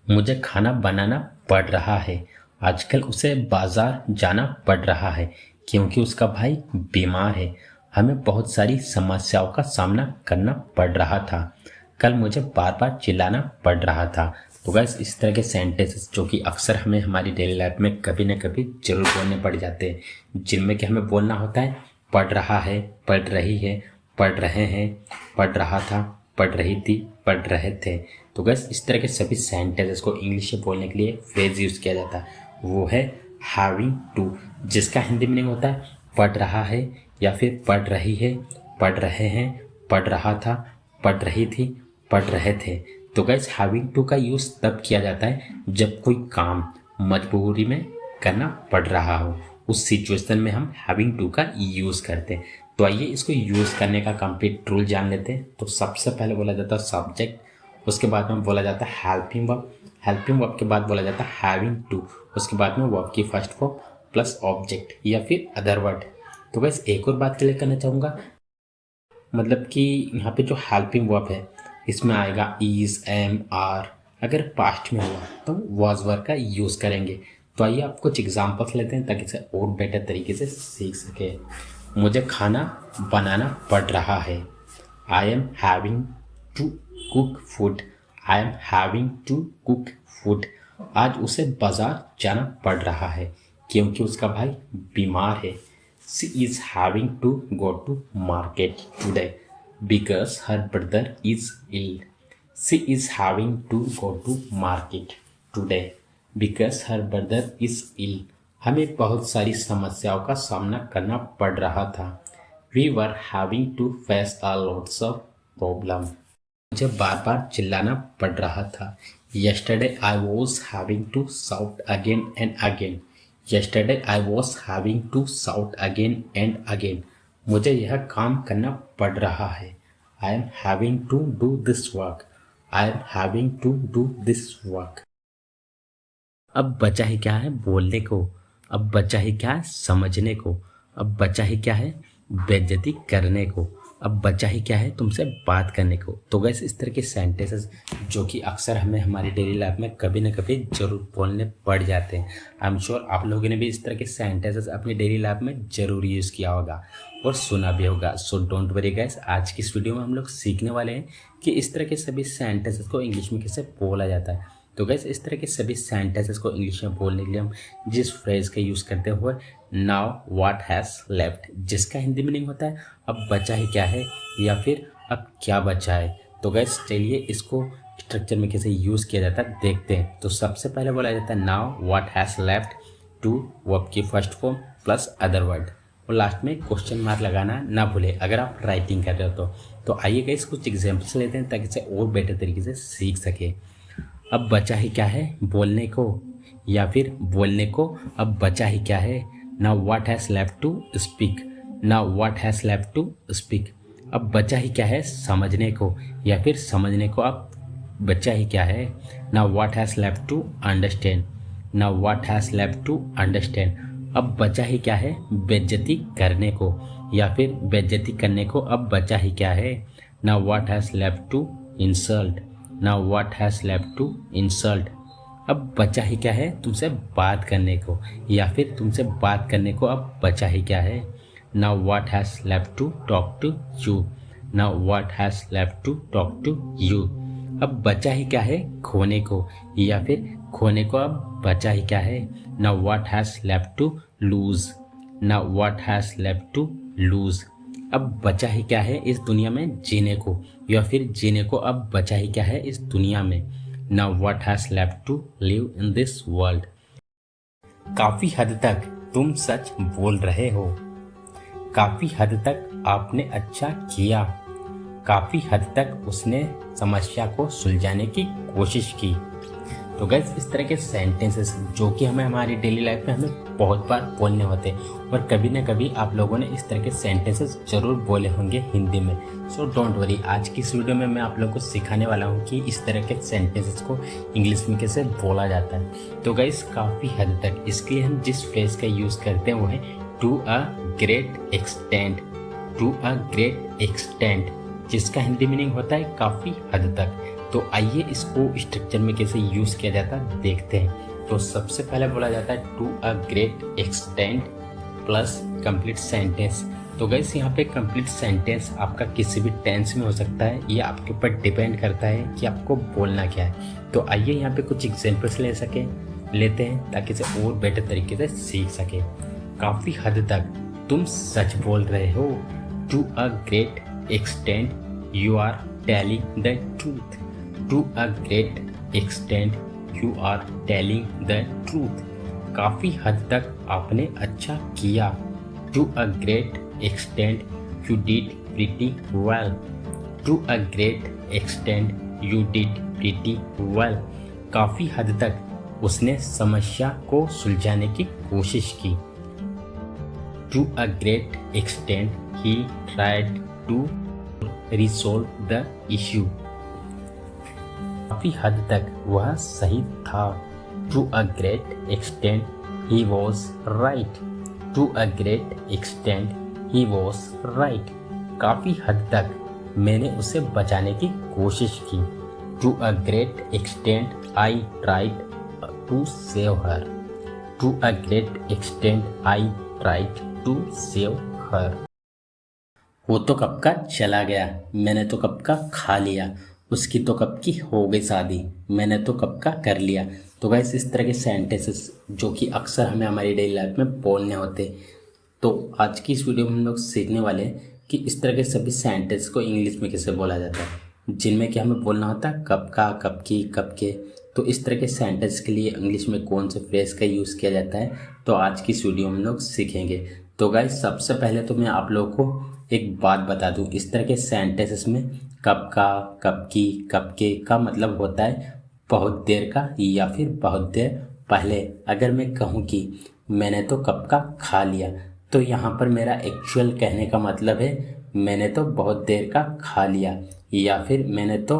मुझे खाना बनाना पड़ रहा है। आजकल उसे बाजार जाना पड़ रहा है क्योंकि उसका भाई बीमार है। हमें बहुत सारी समस्याओं का सामना करना पड़ रहा था। कल मुझे बार बार चिल्लाना पड़ रहा था। तो गैस इस तरह के सेंटेंसेस जो कि अक्सर हमें हमारी डेली लाइफ में कभी ना कभी जरूर बोलने पड़ जाते हैं, जिनमें कि हमें बोलना होता है पढ़ रहा है, पढ़ रही है, पढ़ रहे हैं, पढ़ रहा था, पढ़ रही थी, पढ़ रहे थे। तो गैस इस तरह के सभी सेंटेंसेस को इंग्लिश में बोलने के लिए फ्रेज यूज़ किया जाता है, वो है हैविंग टू, जिसका हिंदी मीनिंग होता है पढ़ रहा है या फिर पढ़ रही है, पढ़ रहे हैं, पढ़ रहा था, पढ़ रही थी, पढ़ रहे थे। तो गैस हैविंग टू का यूज़ तब किया जाता है जब कोई काम मजबूरी में करना पड़ रहा हो, उस सिचुएशन में हम हैविंग टू का यूज़ करते हैं। तो आइए इसको यूज़ करने का कंप्लीट रूल जान लेते हैं। तो सबसे पहले बोला जाता है सब्जेक्ट, उसके बाद में बोला जाता है हेल्पिंग वर्ब, हेल्पिंग वर्ब के बाद बोला जाता है हैविंग टू, उसके बाद में वर्ब की फर्स्ट फॉर्म प्लस ऑब्जेक्ट या फिर अदर वर्ड। तो बस एक और बात क्लियर करना चाहूँगा, मतलब कि यहाँ पे जो हेल्पिंग वर्ब है इसमें आएगा इज, एम, आर। अगर पास्ट में हुआ तो वाज वर्ब का यूज़ करेंगे। तो आइए आप कुछ एग्जांपल्स लेते हैं ताकि इसे और बेटर तरीके से सीख सके। मुझे खाना बनाना पड़ रहा है। I am having to cook food, I am having to cook food. आज उसे बाजार जाना पड़ रहा है क्योंकि उसका भाई बीमार है। She is having to go to market today because her brother is ill. She is having to go to market today because her brother is ill. हमें बहुत सारी समस्याओं का सामना करना पड़ रहा था। We were having to face a lots of problem. मुझे बार बार चिल्लाना पड़ रहा था। Yesterday I was having to shout again and again. Yesterday I was having to shout again and again. मुझे यह काम करना पड़ रहा है। I am having to do this work. I am having to do this work. अब बचा ही क्या है बोलने को, अब बचा ही क्या है समझने को, अब बचा ही क्या है बेइज्जती करने को, अब बचा ही क्या है तुमसे बात करने को। तो गैस इस तरह के सेंटेंसेस जो कि अक्सर हमें हमारी डेली लाइफ में कभी ना कभी जरूर बोलने पड़ जाते हैं। आई एम श्योर आप लोगों ने भी इस तरह के सेंटेंसेस अपनी डेली लाइफ में जरूर यूज़ किया होगा और सुना भी होगा। सो डोंट वरी गैस, आज की इस वीडियो में हम लोग सीखने वाले हैं कि इस तरह के सभी सेंटेंसेस को इंग्लिश में कैसे बोला जाता है। तो गैस इस तरह के सभी सेंटेंसेस को इंग्लिश में बोलने के लिए हम जिस फ्रेज का यूज़ करते हुए नाउ व्हाट हैज़ लेफ्ट, जिसका हिंदी मीनिंग होता है अब बचा ही क्या है या फिर अब क्या बचा है। तो गैस चलिए इसको स्ट्रक्चर में कैसे यूज़ किया जाता है देखते हैं। तो सबसे पहले बोला जाता है now what has left to verb की first form plus other word, और लास्ट में क्वेश्चन मार्क लगाना ना भूले अगर आप राइटिंग कर रहे हो तो आइए गैस कुछ एग्जाम्पल्स लेते हैं ताकि इसे और बेटर तरीके से सीख सके। अब बचा ही क्या है बोलने को या फिर बोलने को अब बचा ही क्या है। Now what has left to speak, now what has left to speak. अब बचा ही क्या है समझने को या फिर समझने को अब बचा ही क्या है। Now what has left to understand, now what has left to understand. अब बचा ही क्या है बेइज्जती करने को या फिर बेइज्जती करने को अब बचा ही क्या है। Now what has left to insult, now what has left to insult. अब बचा ही क्या है तुमसे बात करने को या फिर तुमसे बात करने को अब बचा ही क्या है। Now what has left to talk to you, now what has left to talk to you. अब बचा ही क्या है खोने को या फिर खोने को अब बचा ही क्या है। Now what has left to lose, now what has left to lose. अब बचा ही क्या है इस दुनिया में जीने को या फिर जीने को अब बचा ही क्या है इस दुनिया में। Now what has left to live in this world. काफ़ी हद तक तुम सच बोल रहे हो, काफ़ी हद तक आपने अच्छा किया, काफ़ी हद तक उसने समस्या को सुलझाने की कोशिश की। तो गैस इस तरह के सेंटेंसेस जो कि हमें हमारी डेली लाइफ में हमें बहुत बार बोलने होते हैं और कभी ना कभी आप लोगों ने इस तरह के सेंटेंसेस जरूर बोले होंगे हिंदी में। सो डोंट वरी, आज की इस वीडियो में मैं आप लोगों को सिखाने वाला हूँ कि इस तरह के सेंटेंसेस को इंग्लिश में कैसे बोला जाता है। तो गैस काफ़ी हद तक इसके लिए हम जिस फ्रेज का यूज़ करते हैं वो है to a great extent, to a great extent, जिसका हिंदी मीनिंग होता है काफ़ी हद तक। तो आइए इसको स्ट्रक्चर में कैसे यूज़ किया जाता है देखते हैं। तो सबसे पहले बोला जाता है to a great extent plus complete sentence. तो गैस यहाँ पे कंप्लीट सेंटेंस आपका किसी भी टेंस में हो सकता है, ये आपके ऊपर डिपेंड करता है कि आपको बोलना क्या है। तो आइए यहाँ पे कुछ एग्जांपल्स लेते हैं ताकि इसे और बेटर तरीके से सीख सके। काफ़ी हद तक तुम सच बोल रहे हो। To a great extent you are telling the truth. To a great extent you are telling the truth. काफ़ी हद तक आपने अच्छा किया। To a great extent you did pretty well. To a great extent you did pretty well. काफ़ी हद तक उसने समस्या को सुलझाने की कोशिश की। To a great extent he tried to resolve the issue. काफ़ी हद तक वह सही था। To a great extent he was right. To a great extent He was right. काफ़ी हद तक मैंने उसे बचाने की कोशिश की। To a great extent I tried to save her. To a great extent I tried to save her. वो तो कब का चला गया, मैंने तो कब का खा लिया। उसकी तो कब की हो गई शादी, मैंने तो कब का कर लिया। तो गाइस इस तरह के सेंटेंसेस जो कि अक्सर हमें हमारी डेली लाइफ में बोलने होते। तो आज की इस वीडियो में हम लोग सीखने वाले हैं कि इस तरह के सभी सेंटेंस को इंग्लिश में कैसे बोला जाता है, जिनमें कि हमें बोलना होता है कब का, कब की, कब के। तो इस तरह के सेंटेंस के लिए इंग्लिश में कौन से फ्रेज का यूज़ किया जाता है, तो आज की इस वीडियो में हम लोग सीखेंगे। तो गाइस सबसे पहले तो मैं आप लोगों को एक बात बता दूँ, इस तरह के सेंटेंसेस में कब का, कब की, कब के का मतलब होता है बहुत देर का या फिर बहुत देर पहले। अगर मैं कहूँ कि मैंने तो कब का खा लिया, तो यहाँ पर मेरा एक्चुअल कहने का मतलब है मैंने तो बहुत देर का खा लिया या फिर मैंने तो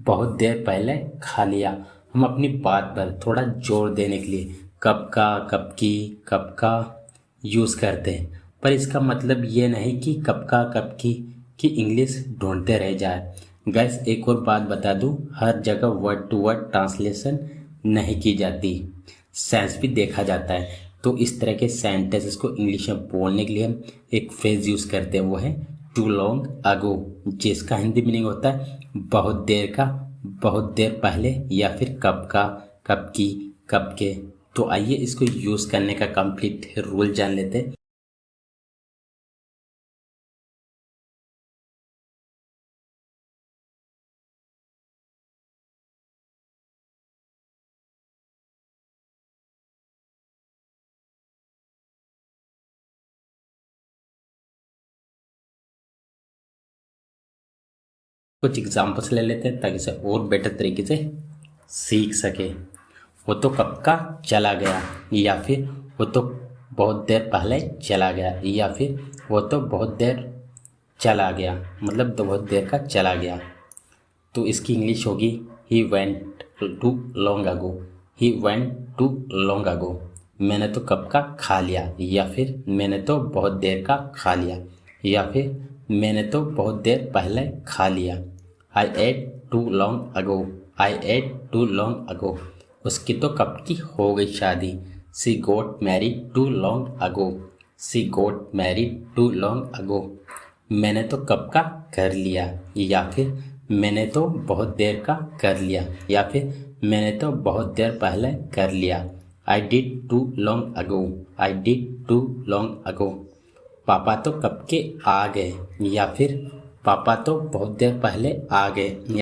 बहुत देर पहले खा लिया। हम अपनी बात पर थोड़ा जोर देने के लिए कब का, कब की, कब का यूज़ करते हैं, पर इसका मतलब ये नहीं कि कब का, कब की इंग्लिश ढूंढते रह जाए। गैस एक और बात बता दूँ, हर जगह वर्ड टू वर्ड ट्रांसलेशन नहीं की जाती, सेंस भी देखा जाता है। तो इस तरह के सेंटेंसेस को इंग्लिश में बोलने के लिए हम एक फ्रेज यूज़ करते हैं, वो है टू लॉन्ग अगो, जिसका हिंदी मीनिंग होता है बहुत देर का, बहुत देर पहले या फिर कब का, कब की, कब के। तो आइए इसको यूज़ करने का कंप्लीट रूल जान लेते हैं। कुछ एग्जाम्पल्स ले लेते हैं ताकि इसे और बेटर तरीके से सीख सके। वो तो कब का चला गया या फिर वो तो बहुत देर पहले चला गया या फिर वो तो बहुत देर चला गया, मतलब तो बहुत देर का चला गया। तो इसकी इंग्लिश होगी he went to long ago. He went to long ago. मैंने तो कब का खा लिया या फिर मैंने तो बहुत देर का खा लिया या फिर मैंने तो बहुत देर पहले खा लिया। I ate too long ago. I ate too long ago. उसकी तो कब की हो गई शादी। She got married too long ago. She got married too long ago. मैंने तो कब का कर लिया या फिर मैंने तो बहुत देर का कर लिया या फिर मैंने तो बहुत देर पहले कर लिया। I did too long ago. I did too long ago. पापा तो कब के आ गए या फिर पापा तो बहुत देर पहले आ गए।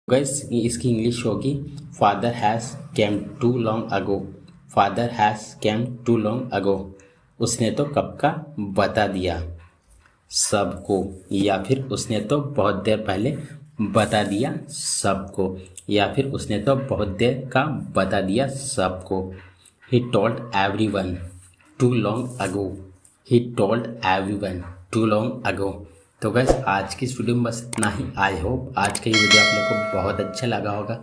गाइस इसकी इंग्लिश होगी father has came too long ago. Father has came too long ago. उसने तो कब का बता दिया सबको या फिर उसने तो बहुत देर पहले बता दिया सबको या फिर उसने तो बहुत देर का बता दिया सबको। He told everyone too long ago. He told everyone too long ago. तो गैस आज की इस वीडियो में बस इतना ही। आई होप आज का ये वीडियो आप लोग को बहुत अच्छा लगा होगा।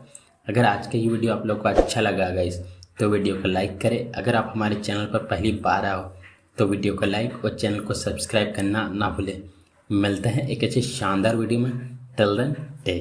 अगर आज का ये वीडियो आप लोग को अच्छा लगा गाइस तो वीडियो को लाइक करें। अगर आप हमारे चैनल पर पहली बार आओ तो वीडियो को लाइक और चैनल को सब्सक्राइब करना ना भूलें। मिलते हैं एक ऐसे शानदार वीडियो में। Till then take